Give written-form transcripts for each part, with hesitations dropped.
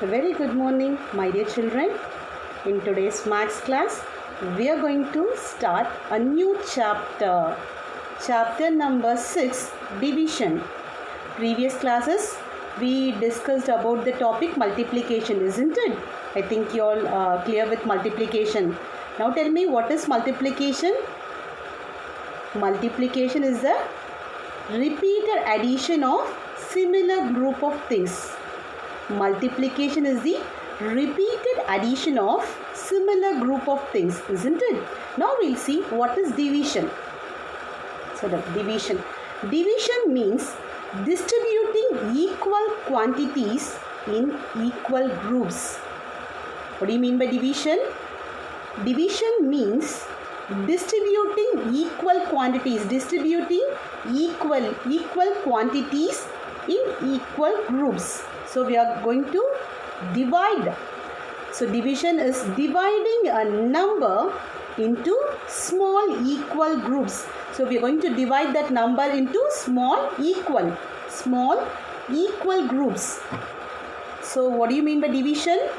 A very good morning, my dear children. In today's maths class, we are going to start a new chapter. Chapter number 6, Division. Previous classes, we discussed about the topic multiplication, isn't it? I think you all are clear with multiplication. Now tell me, what is multiplication? Multiplication is the repeated addition of similar group of things. Multiplication is the repeated addition of similar group of things, isn't it? Now we'll see what is division. So the division. Division means distributing equal quantities in equal groups. What do you mean by division? Division means distributing equal quantities, equal quantities in equal groups. So we are going to divide. So division is dividing a number into small equal groups. So we are going to divide that number into small equal groups. So what do you mean by division?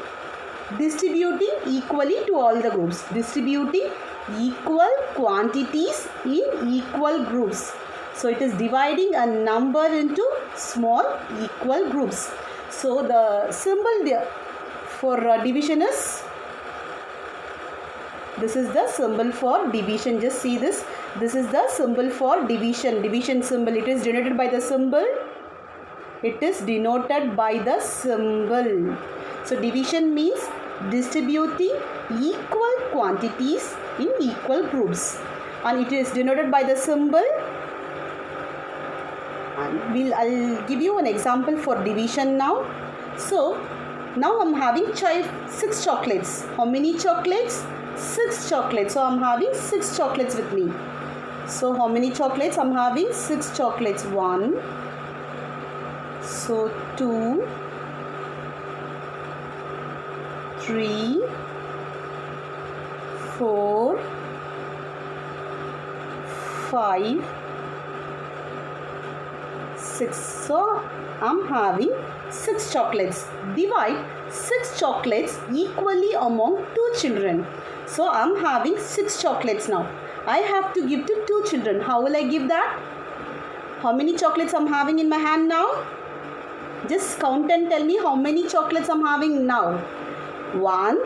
Distributing equally to all the groups. Distributing equal quantities in equal groups. So it is dividing a number into small equal groups. So the symbol there for division is, this is the symbol for division. Just see this. This is the symbol for division. Division symbol. It is denoted by the symbol. It is denoted by the symbol. So division means distributing equal quantities in equal groups. And it is denoted by the symbol. I'll give you an example for division now. So now I'm having 6 chocolates. How many chocolates? 6 chocolates. So I'm having 6 chocolates with me. So how many chocolates? I'm having 6 chocolates. 1. So 2, 3, 4, 5, 6. So I'm having 6 chocolates. Divide 6 chocolates equally among 2 children. So I'm having 6 chocolates now. I have to give to 2 children. How will I give that? How many chocolates I'm having in my hand now? Just count and tell me how many chocolates I'm having now. 1,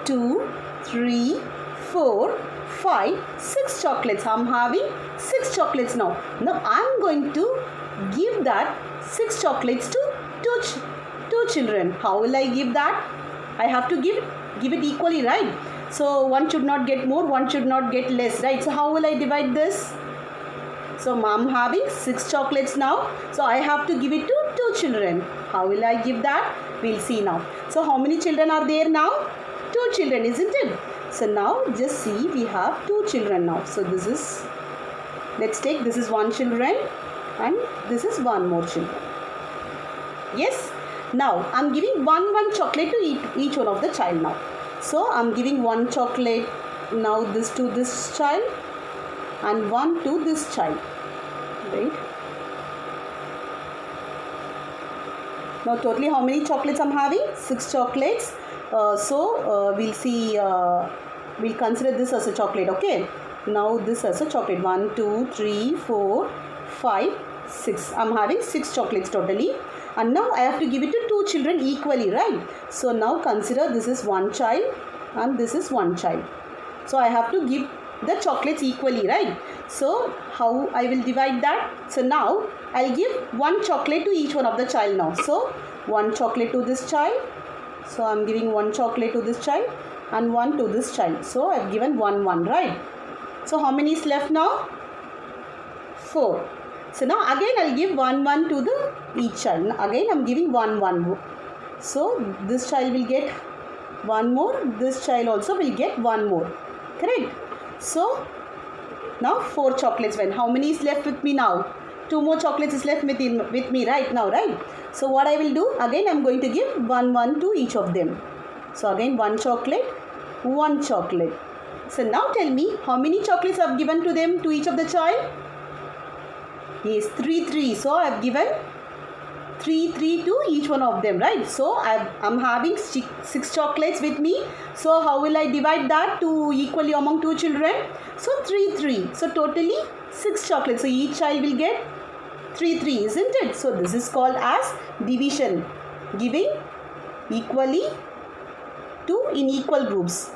2, 3, 4, 5, 6 chocolates. I'm having 6 chocolates now. Now I'm going to give that 6 chocolates to 2 children. How will I give that? I have to give it equally, right? So one should not get more, one should not get less, right? So how will I divide this? So I'm having 6 chocolates now. So I have to give it to 2 children. How will I give that? We'll see now. So how many children are there now? 2 children, isn't it? So now just see, we have 2 children now. So this is, let's take, this is 1 children and this is 1 more children. Yes. Now I'm giving one chocolate to each one of the child now. So I'm giving 1 chocolate now this to this child and 1 to this child. Right. Now totally how many chocolates I'm having? 6 chocolates. We'll see, we'll consider this as a chocolate, okay? Now this as a chocolate. 1, 2, 3, 4, 5, 6. I'm having 6 chocolates totally. And now I have to give it to 2 children equally, right? So now consider this is 1 child and this is 1 child. So I have to give the chocolates equally, right? So how I will divide that? So now I'll give 1 chocolate to each one of the child now. So 1 chocolate to this child. So I'm giving 1 chocolate to this child and 1 to this child. So I've given 1, right? So how many is left now? 4. So now again I'll give 1 to each child. Again I'm giving 1. So this child will get 1 more. This child also will get 1 more. Correct? So now 4 chocolates went. How many is left with me now? 2 more chocolates is left with me right now, right? So what I will do? Again I'm going to give 1 to each of them. So again 1 chocolate, 1 chocolate. So now tell me how many chocolates I've given to them, to each of the child? Yes, 3. So I have given 3 3 to each one of them, right? So I'm having 6 chocolates with me. So how will I divide that to equally among 2 children? So 3 3. So totally 6 chocolates. So each child will get 3 3, isn't it? So this is called as division, giving equally to in equal groups.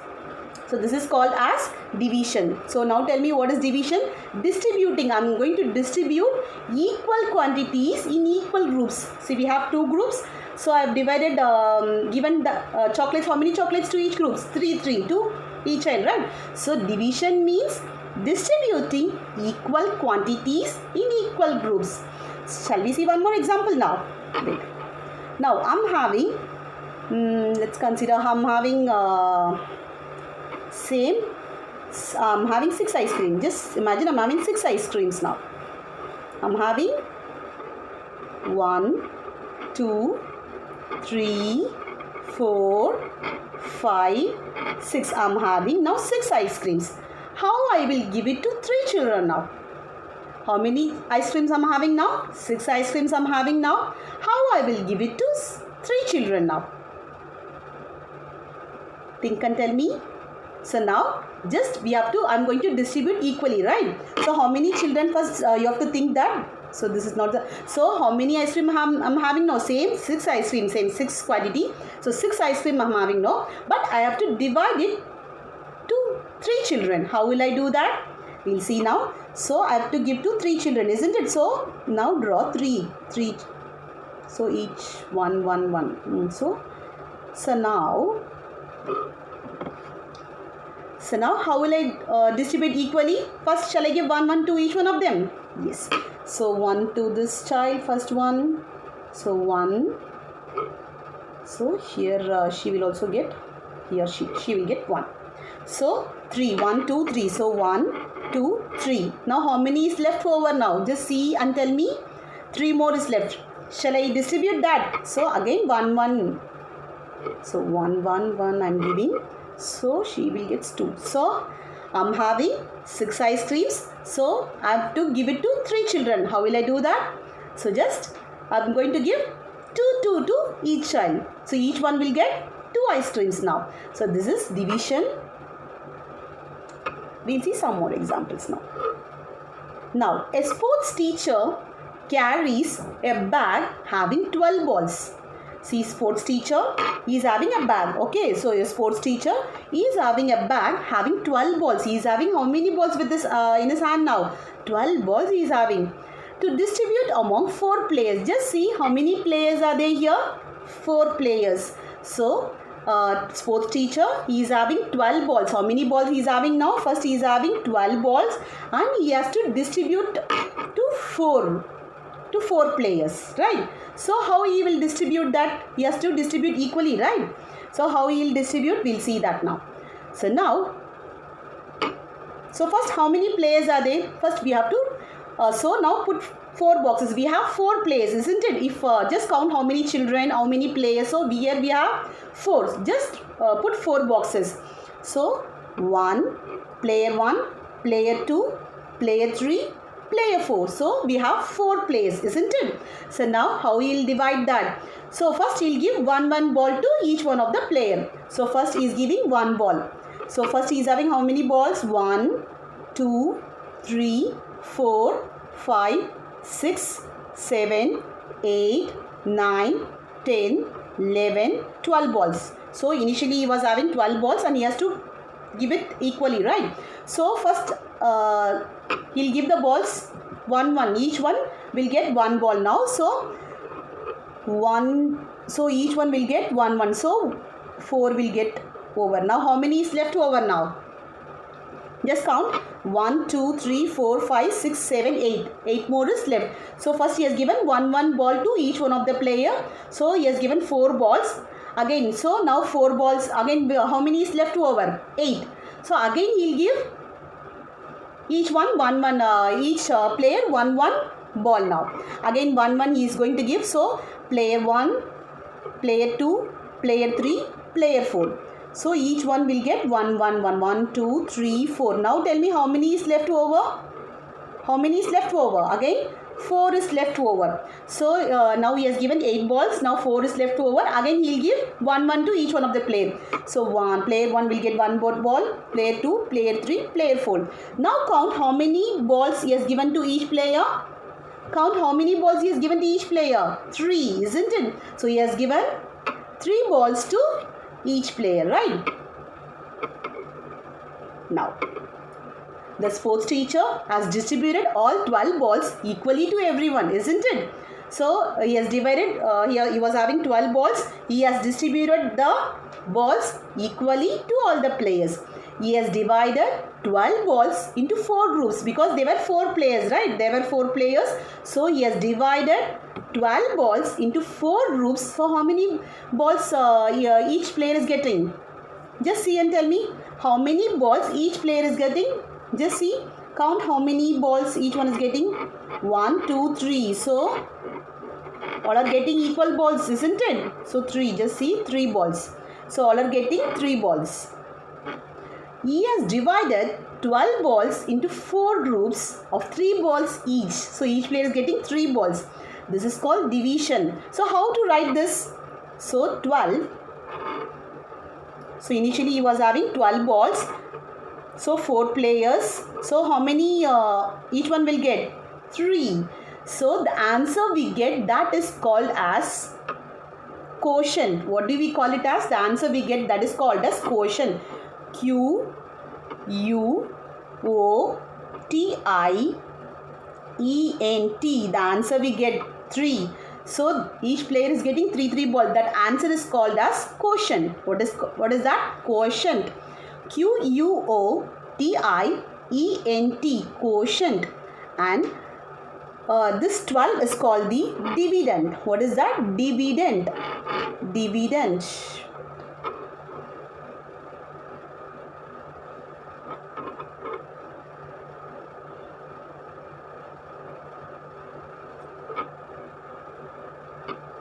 So this is called as division. So now tell me, what is division? Distributing. I'm going to distribute equal quantities in equal groups. See, we have 2 groups. So I have divided, given the chocolates. How many chocolates to each group? 3 3 to each child, right? So division means distributing equal quantities in equal groups. Shall we see one more example now? Wait. Now I'm having, let's consider I'm having I'm having 6 ice creams. Just imagine I'm having 6 ice creams now. I'm having 1, 2, 3, 4, 5, 6. I'm having now 6 ice creams. How I will give it to 3 children now? How many ice creams I'm having now? 6 ice creams I'm having now. How I will give it to 3 children now? Think and tell me. So now just we have to, I'm going to distribute equally, right? So how many children first you have to think that. So this is not the, so how many ice cream I'm having now? Same 6 ice cream, same 6 quantity. So 6 ice cream I'm having now, but I have to divide it to 3 children. How will I do that? We'll see now. So I have to give to 3 children, isn't it? So now draw 3. So each 1 1 1. So now how will I distribute equally? First, shall I give 1 1 to each one of them? Yes. So 1 to this child, first one. So 1. So here she will also get, here she will get 1. So 3, 1 2 3. So 1 2 3. Now how many is left over now? Just see and tell me. 3 more is left. Shall I distribute that? So again 1 1. So 1 1 1 I'm giving. So she will get 2. So I'm having 6 ice creams. So I have to give it to 3 children. How will I do that? So just I'm going to give 2 to each child. So each one will get 2 ice creams now. So this is division. We'll see some more examples now. Now a sports teacher carries a bag having 12 balls. See, sports teacher is having a bag. Okay, so a sports teacher is having a bag having 12 balls. He is having how many balls with this in his hand now? 12 balls he is having. To distribute among 4 players. Just see how many players are there here? 4 players. So, sports teacher, he is having 12 balls. How many balls he is having now? First he is having 12 balls and he has to distribute to 4 players, right? So how he will distribute that? He has to distribute equally, right? So how he will distribute? We'll see that now. So now, so first how many players are there? First we have to, so now put 4 boxes. We have 4 players, isn't it? If just count how many children, how many players. So here we have 4. Just put 4 boxes. So 1, player 1, player 2, player 3, player 4. So we have 4 players, isn't it? So now how he will divide that? So first he will give 1 ball to each one of the player. So first he is giving 1 ball. So first he is having how many balls? 1, 2, 3, 4, 5, 6, 7, 8, 9, 10, 11, 12 balls. So initially he was having 12 balls and he has to give it equally, right? So first he'll give the balls 1 1. Each one will get 1 ball now. So each one will get 1 1. So 4 will get over. Now how many is left over now? Just count. 1 2 3 4 5 6 7 8. 8 more is left. So first he has given 1 ball to each one of the player. So he has given 4 balls. Again, so now 4 balls. Again, how many is left over? 8. So again he'll give each one each player 1 ball now. Again 1 he is going to give. So player 1, player 2, player 3, player 4. So each one will get 1 1 2 3 4. Now tell me how many is left over? How many is left over? Again 4 is left over. So now he has given 8 balls. Now 4 is left over. Again he will give 1 to each one of the player. So player 1 will get 1 ball, player 2, player 3, player 4. Now count how many balls he has given to each player. Count how many balls he has given to each player. 3, isn't it? So he has given 3 balls to each player, right? Now, the sports teacher has distributed all 12 balls equally to everyone, isn't it? So, he has divided, he was having 12 balls. He has distributed the balls equally to all the players. He has divided 12 balls into 4 groups because there were 4 players, right? There were 4 players. So, he has divided 12 balls into 4 groups. So, how many balls each player is getting? Just see and tell me how many balls each player is getting. Just see, count how many balls each one is getting. 1, 2, 3. So, all are getting equal balls, isn't it? So, 3. Just see, 3 balls. So, all are getting 3 balls. He has divided 12 balls into 4 groups of 3 balls each. So, each player is getting 3 balls. This is called division. So, how to write this? So, 12. So, initially he was having 12 balls. So, 4 players. So, how many each one will get? 3. So, the answer we get, that is called as quotient. What do we call it as? The answer we get, that is called as quotient. Quotient. The answer we get 3. So, each player is getting 3 balls. That answer is called as quotient. What is that? Quotient. Quotient, quotient. And this 12 is called the dividend. What is that? Dividend. Dividend.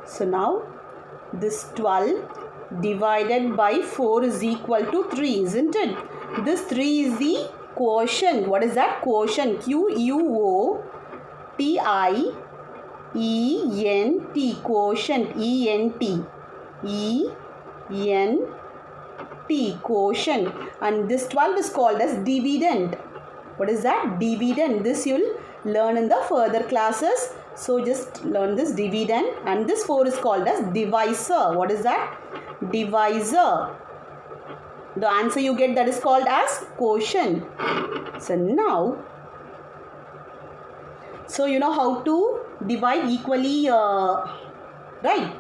So now this 12 divided by 4 is equal to 3, isn't it? This 3 is the quotient. What is that? Quotient. Quotient. Quotient. Quotient. And this 12 is called as dividend. What is that? Dividend. This you will learn in the further classes. So just learn this dividend, and this 4 is called as divisor. What is that? Divisor. The answer you get, that is called as quotient. So now, so you know how to divide equally, right?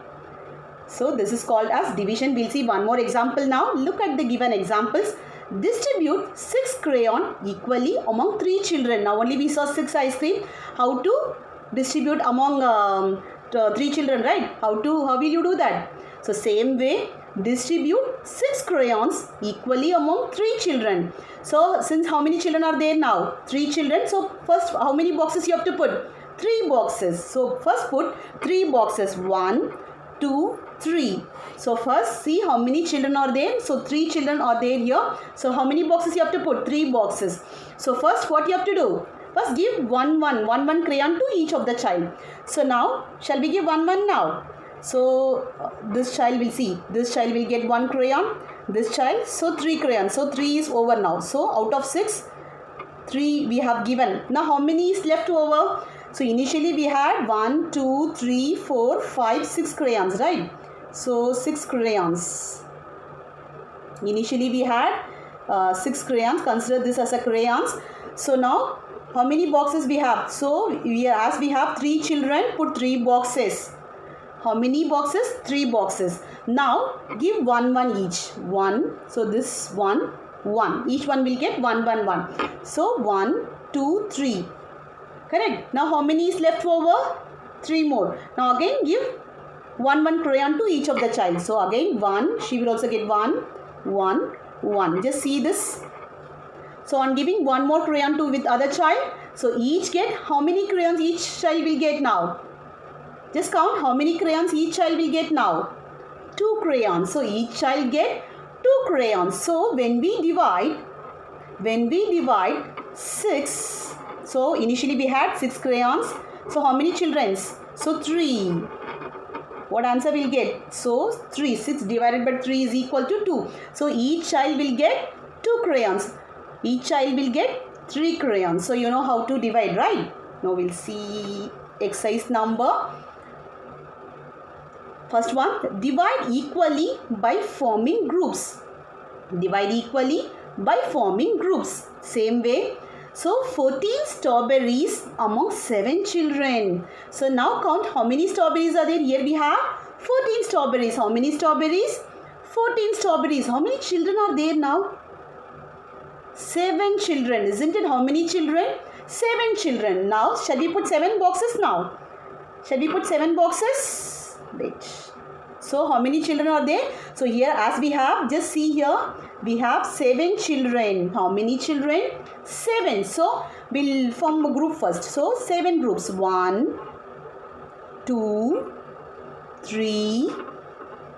So this is called as division. We'll see one more example now. Look at the given examples. Distribute 6 crayon equally among 3 children. Now only we saw 6 ice cream. How to distribute among 3 children, right? How will you do that? So same way, distribute 6 crayons equally among 3 children. So since how many children are there now? 3 children. So first, how many boxes you have to put? 3 boxes. So first put 3 boxes. 1, 2, 3. So first see how many children are there. So 3 children are there here. So how many boxes you have to put? 3 boxes. So first what you have to do? First give one crayon to each of the child. So now, shall we give one now? So this child will see. This child will get 1 crayon. This child, so 3 crayons. So 3 is over now. So out of 6, 3 we have given. Now how many is left over? So initially we had 1, 2, 3, 4, 5, 6 crayons, right? So 6 crayons. Initially we had 6 crayons. Consider this as a crayons. So now, how many boxes we have? So, as we have 3 children, put 3 boxes. How many boxes? 3 boxes. Now, give 1 each. 1. So, this 1. Each one will get 1. So, 1, 2, 3. Correct. Now, how many is left over? 3 more. Now, again give 1 crayon to each of the child. So, again 1. She will also get 1. Just see this. So on giving 1 more crayon to with other child, so each get how many crayons each child will get now? Just count how many crayons each child will get now. 2 crayons. So each child get 2 crayons. So when we divide 6, so initially we had 6 crayons. So how many children? So 3. What answer we'll get? So 3. 6 divided by 3 is equal to 2. So each child will get 2 crayons. Each child will get 3 crayons. So you know how to divide, right? Now we'll see exercise number. First one, divide equally by forming groups. Divide equally by forming groups. Same way. So 14 strawberries among 7 children. So now count how many strawberries are there. Here we have 14 strawberries. How many strawberries? 14 strawberries. How many children are there now? 7 children. Isn't it? How many children? 7 children. Now shall we put 7 boxes now? Shall we put 7 boxes? Wait. So how many children are there? So here as we have, just see here, we have 7 children. How many children? 7. So we'll form a group first. So 7 groups. 1, 2, 3,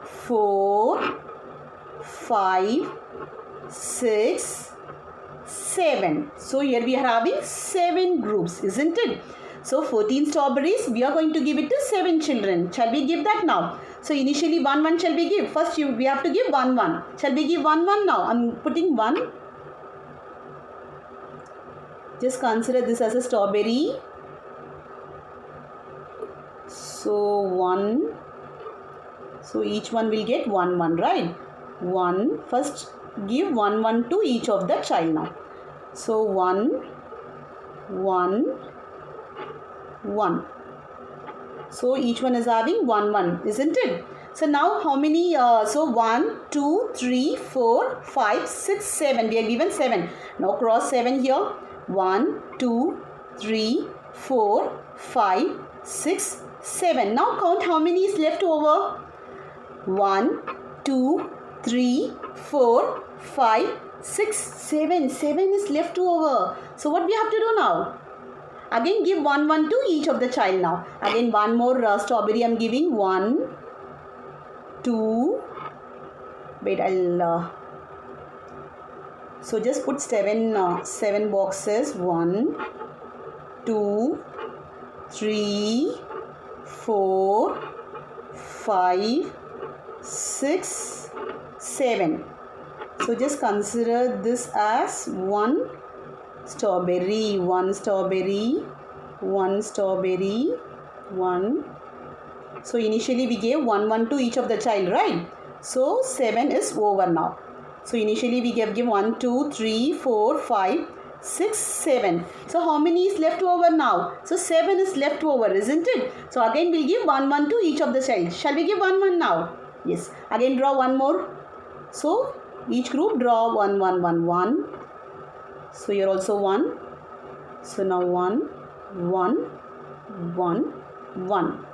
4, 5, 6, 7. So here we are having 7 groups, isn't it? So 14 strawberries, we are going to give it to 7 children. Shall we give that now? So initially 1 shall we give? First we have to give 1. Shall we give 1 now? I'm putting 1. Just consider this as a strawberry. So 1. So each one will get 1, right? 1. First give 1 to each of the child now. So 1, 1, 1. So each one is having 1, isn't it? So now how many? So 1, 2, 3, 4, 5, 6, 7. We are given 7. Now cross 7 here. 1, 2, 3, 4, 5, 6, 7. Now count how many is left over. 1, 2, 3, 4, 5, 6, 7. 7 is left over. So what we have to do now? Again give 1 to each of the child now. Again one more strawberry I am giving. 1, 2. Wait, I'll... So just put 7 boxes. 1, 2, 3, 4, 5, 6, 7. So just consider this as 1 strawberry, 1 strawberry, 1 strawberry, 1. So initially we gave 1 to each of the child, right? So 7 is over now. So initially we gave 1, 2, 3, 4, 5, 6, 7. So how many is left over now? So 7 is left over, isn't it? So again we'll give 1 to each of the child. Shall we give 1 now? Yes. Again draw one more. So each group draw 1, 1. So here also 1. So now 1, 1, 1, 1.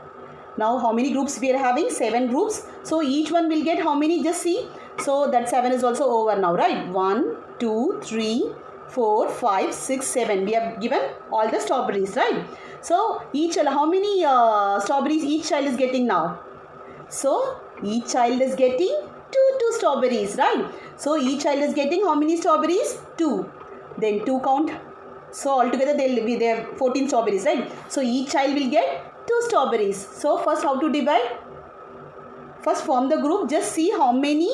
Now how many groups we are having? 7 groups. So each one will get how many? Just see. So that 7 is also over now, right? 1, 2, 3, 4, 5, 6, 7. We have given all the strawberries, right? So each child, how many strawberries each child is getting now? So each child is getting 2 strawberries, right? So each child is getting how many strawberries? 2. Then 2 count. So altogether there will be 14 strawberries, right? So each child will get 2 strawberries. So first how to divide? First form the group. Just see how many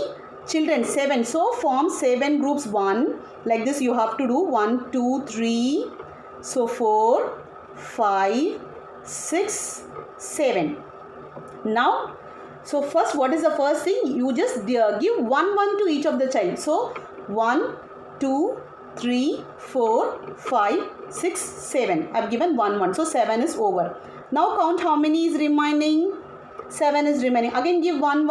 children. 7. So form 7 groups. 1. Like this you have to do. 1, 2, 3. So 4, 5, 6, 7. Now, so first what is the first thing? You just give 1 to each of the child. So 1, 2, 3, 4, 5, 6, 7. I have given 1. So 7 is over. Now count how many is remaining. 7 is remaining. Again give 1.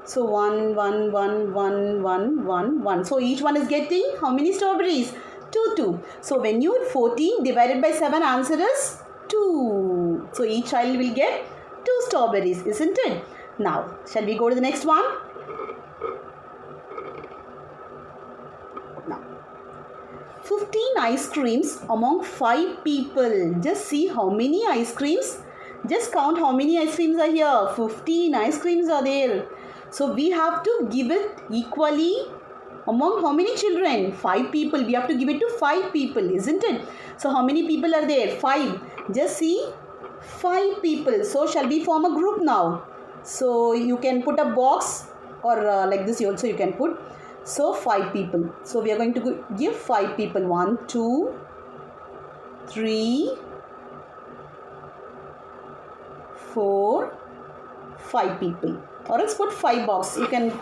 So 1, 1, 1, 1, 1, 1, 1. So each one is getting how many strawberries? 2. So when you 14 divided by 7, answer is 2. So each child will get 2 strawberries, isn't it? Now, shall we go to the next one? Now, 15 ice creams among 5 people. Just see how many ice creams. Just count how many ice creams are here. 15 ice creams are there. So we have to give it equally Among how many children? 5 people. We have to give it to 5 people, isn't it? So how many people are there? 5. Just see, 5 people. So shall we form a group now? So you can put a box, or like this also you can put. So 5 people. So we are going to give 5 people. 1, 2, 3, 4, 5 people. Or else put 5 boxes. You can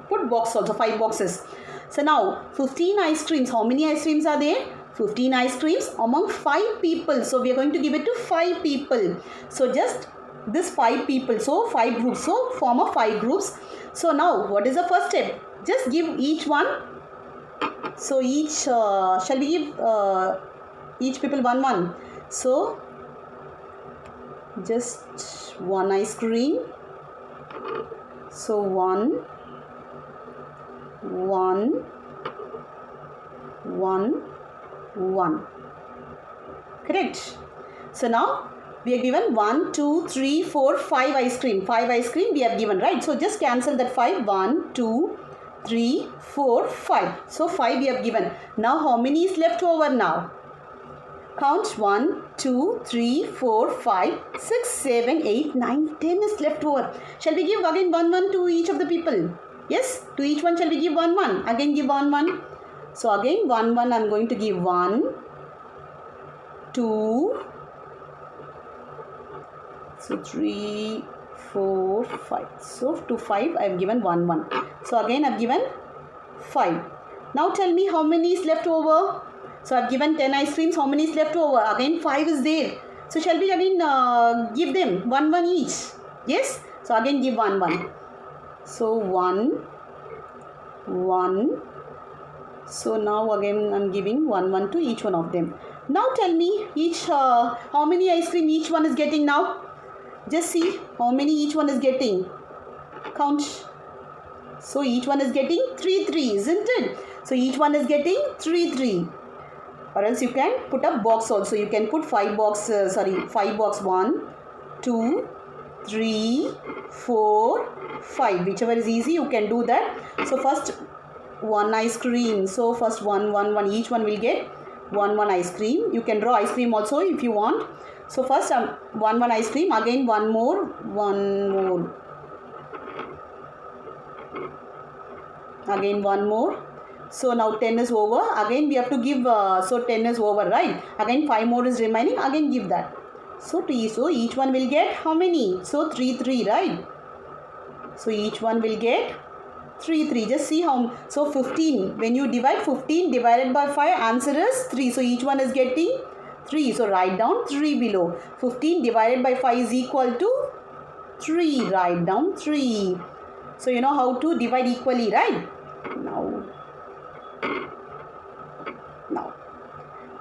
put box also, 5 boxes. So now 15 ice creams. How many ice creams are there? 15 ice creams among 5 people. So we are going to give it to 5 people. So just this 5 people. So 5 groups. So form a 5 groups. So now what is the first step? Just give each one. So each, shall we give each people one? So just 1 ice cream. So 1, 1, 1, 1. Correct. So now we are given 1, 2, 3, 4, 5 ice cream. 5 ice cream we have given, right? So just cancel that 5. 1, 2, 3, 4, 5. So 5 we have given. Now how many is left over now? Count 1, 2, 3, 4, 5, 6, 7, 8, 9, 10 is left over. Shall we give again 1 to each of the people? Yes, to each one shall we give 1. Again give 1. So again 1 I am going to give 1, 2, so 3, 4, 5. So to 5 I have given 1. So again I have given 5. Now tell me how many is left over. So I have given 10 ice creams. How many is left over? Again 5 is there. So shall we again give them 1 each? Yes. So again give 1. So 1, 1. So now again I am giving 1 to each one of them. Now tell me each how many ice cream each one is getting now. Just see how many each one is getting. Count. So each one is getting 3, isn't it? So each one is getting 3. Or else you can put a box also. You can put 5 boxes. 5 box. 1, 2, 3, 4, 5. Whichever is easy, you can do that. So first 1 ice cream. So first 1. Each one will get 1 ice cream. You can draw ice cream also if you want. So first 1 ice cream. Again 1 more. 1 more. Again 1 more. So now 10 is over. Again we have to give, so 10 is over, right? Again 5 more is remaining. Again give that. So each one will get how many? So 3, right? So each one will get 3. Just see how. So 15. When you divide 15 divided by 5, answer is 3. So each one is getting 3. So write down 3 below. 15 divided by 5 is equal to 3. Write down 3. So you know how to divide equally, right? Now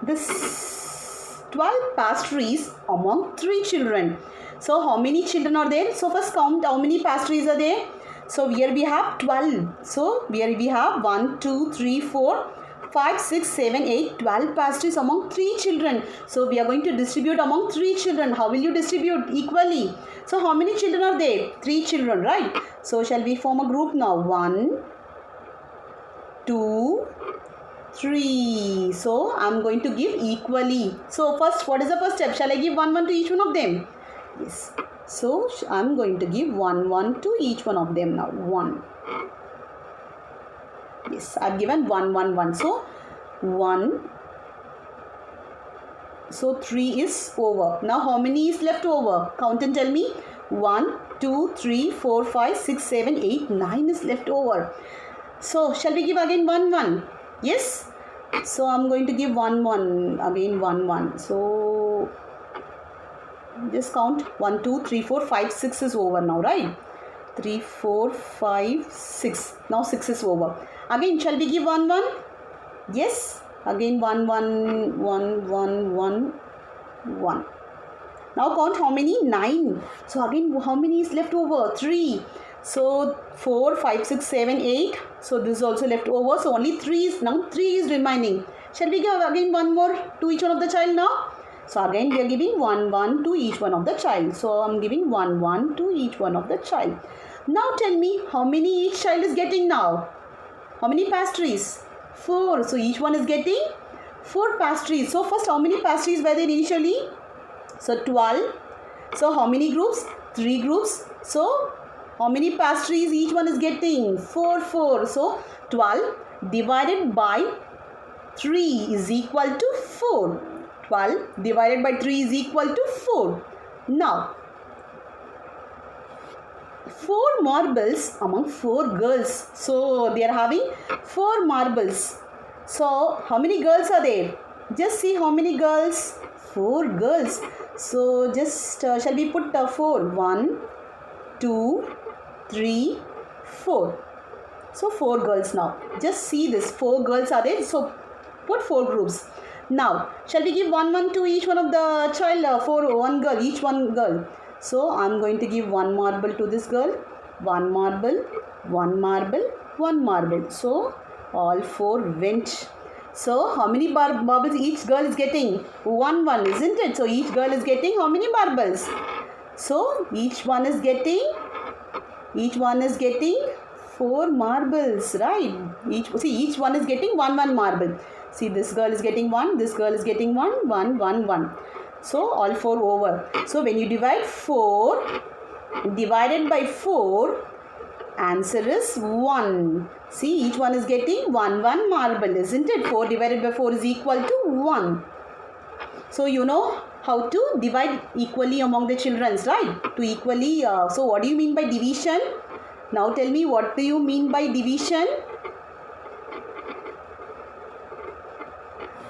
this 12 pastries among 3 children. So how many children are there? So first count how many pastries are there. So here we have 12. So here we have 1, 2, 3, 4, 5, 6, 7, 8, 12 pastries among 3 children. So we are going to distribute among 3 children. How will you distribute? Equally. So how many children are there? 3 children, right? So shall we form a group now? 1, 2, 3. So I am going to give equally. So first, what is the first step? Shall I give 1 to each one of them? Yes. So I am going to give 1 to each one of them now. 1. Yes, I have given 1. So 1. So 3 is over. Now how many is left over? Count and tell me. 1, 2, 3, 4, 5, 6, 7, 8, 9 is left over. So shall we give again 1? Yes. So I am going to give 1. Again 1. So just count. 1, 2, 3, 4, 5, 6 is over now, right? 3, 4, 5, 6. Now 6 is over. Again shall we give 1? Yes. Again 1. Now count how many? 9. So again how many is left over? 3. So 4, 5, 6, 7, 8. So this is also left over. So only 3 is now 3 is remaining. Shall we give again 1 more to each one of the child now? So again we are giving 1 to each one of the child. So I am giving 1 to each one of the child. Now tell me how many each child is getting now? How many pastries? 4. So each one is getting 4 pastries. So first, how many pastries were there initially? So 12. So how many groups? 3 groups. So how many pastries each one is getting? 4, 4. So 12 divided by 3 is equal to 4. 12 divided by 3 is equal to 4. Now, 4 marbles among 4 girls. So they are having 4 marbles. So how many girls are there? Just see how many girls. 4 girls. So just shall we put 4? 1, 2, 3, 4. So 4 girls now. Just see this. 4 girls are there. So put 4 groups. Now shall we give 1, 1 to each one of the child? 4, 1 girl, each one girl. So I am going to give 1 marble to this girl. 1 marble, 1 marble, 1 marble. So all 4 went. So how many marbles each girl is getting? 1, 1, isn't it? So each girl is getting how many marbles? So each one is getting 4 marbles, right? Each one is getting 1, 1 marble. See, this girl is getting 1, this girl is getting 1, 1, 1, 1. So all 4 over. So when you divide 4 divided by 4, answer is 1. See, each one is getting 1, 1 marble, isn't it? 4 divided by 4 is equal to 1. So you know how to divide equally among the children, right? To equally, so what do you mean by division? Now tell me, what do you mean by division?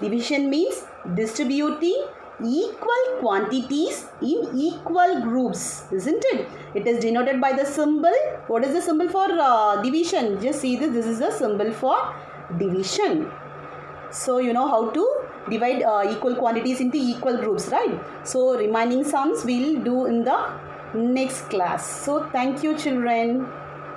Division means distributing equal quantities in equal groups, isn't it? It is denoted by the symbol. What is the symbol for division? Just see this. This is the symbol for division. So you know how to divide equal quantities into equal groups, right? So remaining sums we'll do in the next class. So thank you, children.